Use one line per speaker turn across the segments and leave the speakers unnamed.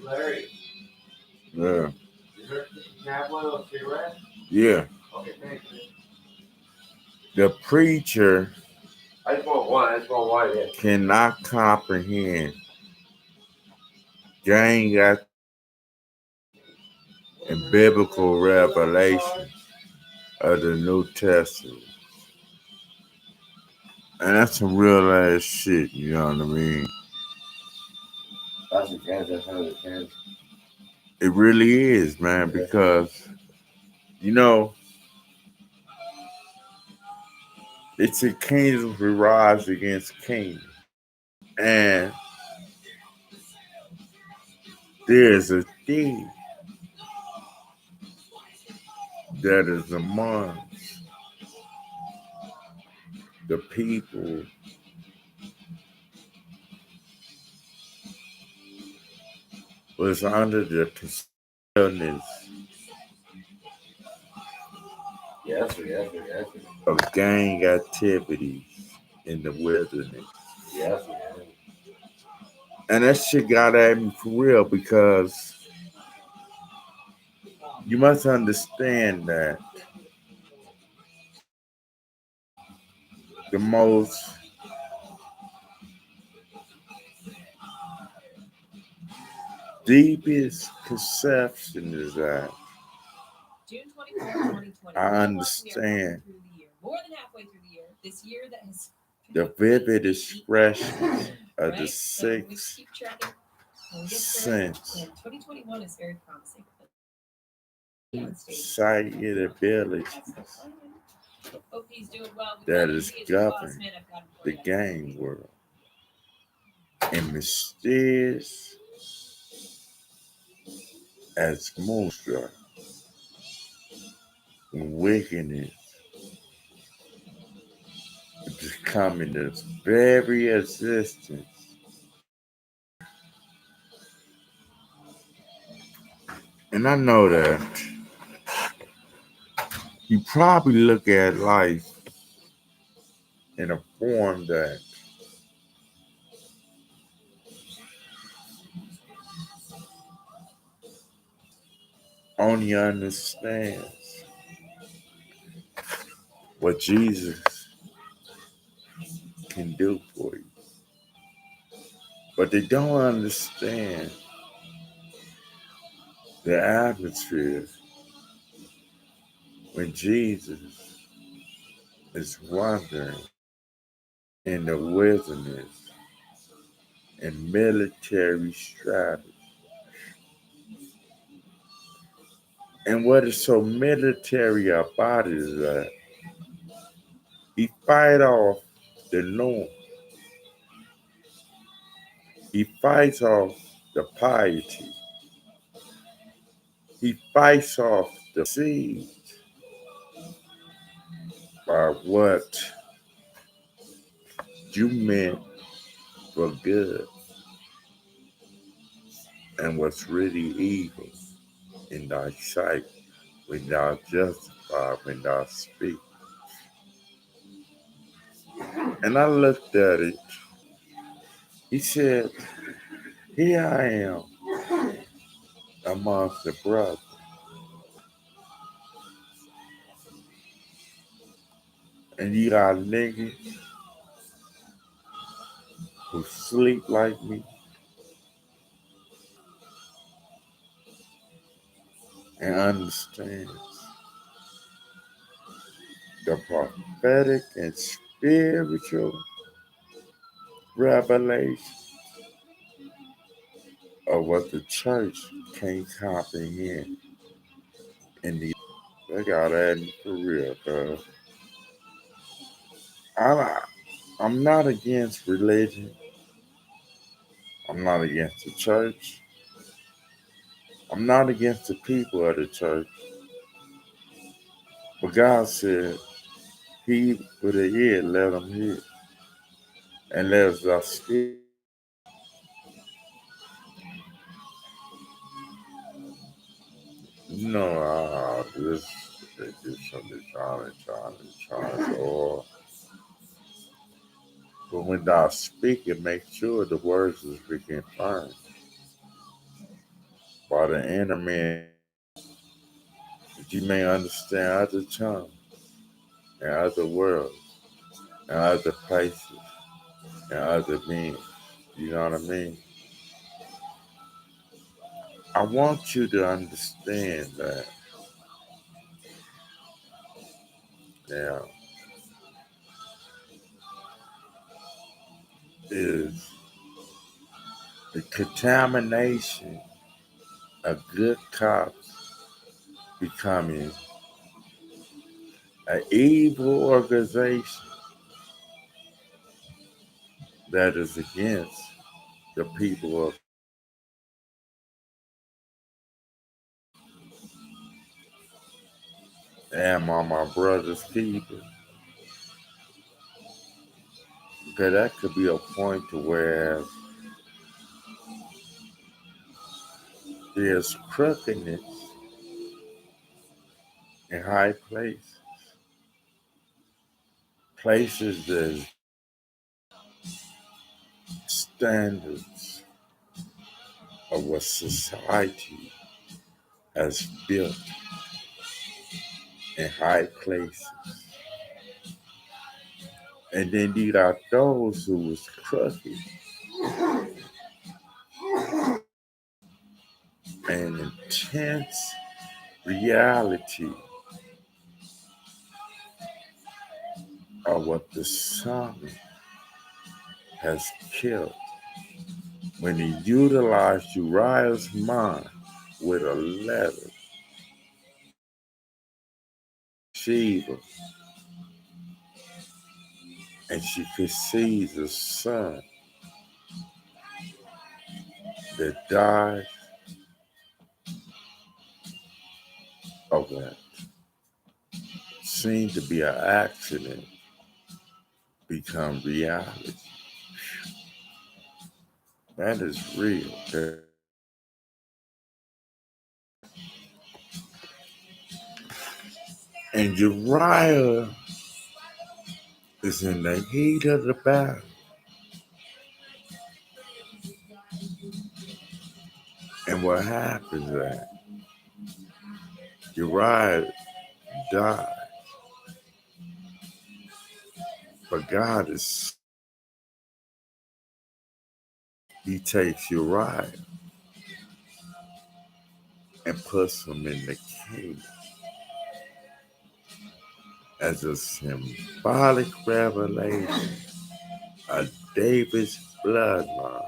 Larry.
Yeah.
Can I have one of those cigarettes?
Yeah.
Okay, thanks.
The preacher
I just want one. I just want one. Yeah.
cannot comprehend gang activity and biblical revelation of the New Testament. And that's some real ass shit, you know what I mean?
That's a chance. That's another chance.
It really is, man, because, you know, it's a kingdom will rise against kingdom. And there's a thing that is among the people was under the concealment
Yes, sir. Yes, sir. Yes, sir.
of gang activities in the wilderness.
Yes, sir.
And that shit got at me for real because you must understand that the most deepest conception is that I understand the vivid expressions of the sixth sense, sight abilities that is governed the game world and mysterious as moonstruck and wickedness is coming to very existence. And I know that you probably look at life in a form that only understands what Jesus can do for you. But they don't understand the atmosphere when Jesus is wandering in the wilderness and military strategy. And what is so military about it is that he fight off the norm. He fights off the piety. He fights off the seed by what you meant for good and what's really evil in thy sight when thou justify, when thou speak. And I looked at it. He said, here I am amongst the brothers. And you got niggas who sleep like me and understands the prophetic and spiritual revelation of what the church can't comprehend. In the they got at me for real, cuz I, I'm not against religion. I'm not against the church. I'm not against the people of the church. But God said, he with a ear, let him hear. And let us speak. You know, this something trying. But when thou speak it, make sure the words is confirmed. while the inner man, that you may understand other tongues and other worlds and other places and other beings. You know what I mean? I want you to understand that now is the contamination of good cops becoming an evil organization that is against the people of. Am I my brother's keeper? Because that could be a point to where there's crookedness in high places, places that standards of what society has built in high places. And then you got those who was crooked and intense reality of what the sun has killed when he utilized Uriah's mind with a letter, Sheba, and she conceives a son that died of what seemed to be an accident become reality. That is real. And Uriah is in the heat of the battle. And what happens is that Uriah died, but God is, he takes Uriah and puts him in the kingdom as a symbolic revelation of David's bloodline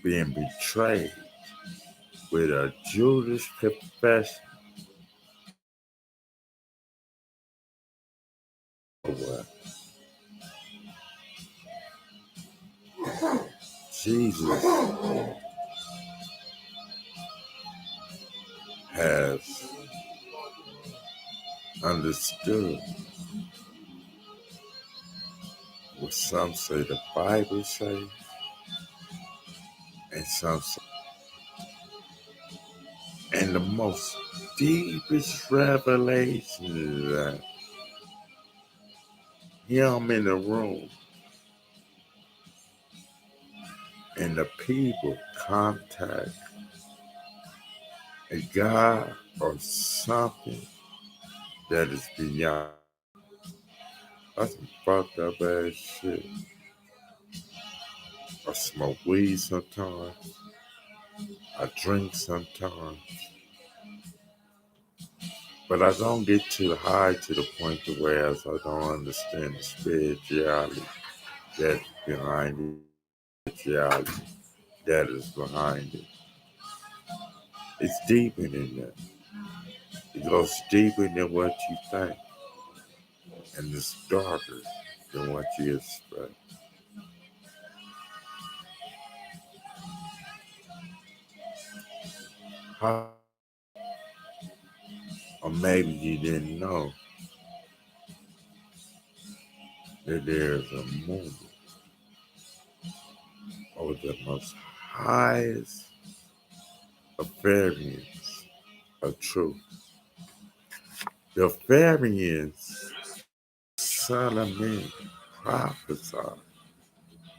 being betrayed with a Judas confession of what Jesus has understood, what some say the Bible say, and some say, and the most deepest revelation is that him in the room and the people contact a God or something that is beyond. That's some fucked up ass shit. I smoke weed sometimes. I drink sometimes. But I don't get too high to the point to where I don't understand the spirituality that's behind it, spirituality that is behind it. It's deeper than that. It goes deeper than what you think, and it's darker than what you expect. How, or maybe you didn't know that there's a movement or the most highest of variants of truth. The variants, Son of Man, prophesied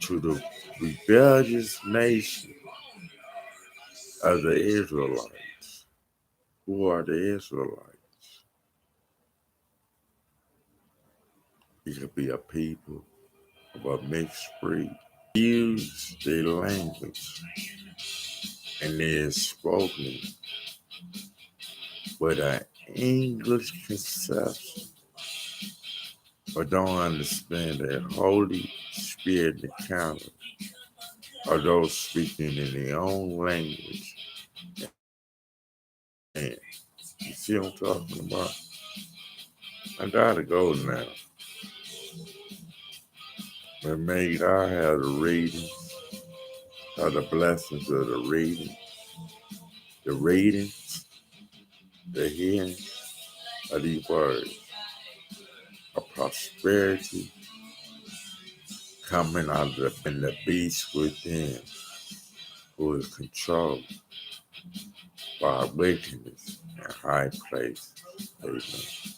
to the rebellious nation of the Israelites. Who are the Israelites? It could be a people of a mixed breed. Use their language and they're spoken with an English conception, but don't understand the Holy Spirit encounter of those speaking in their own language. And you see what I'm talking about? I gotta go now. But may God have the reading of the blessings of the readings, the hearing of these words, of prosperity coming out of the beast within, who is controlled by wickedness in high places. Amen.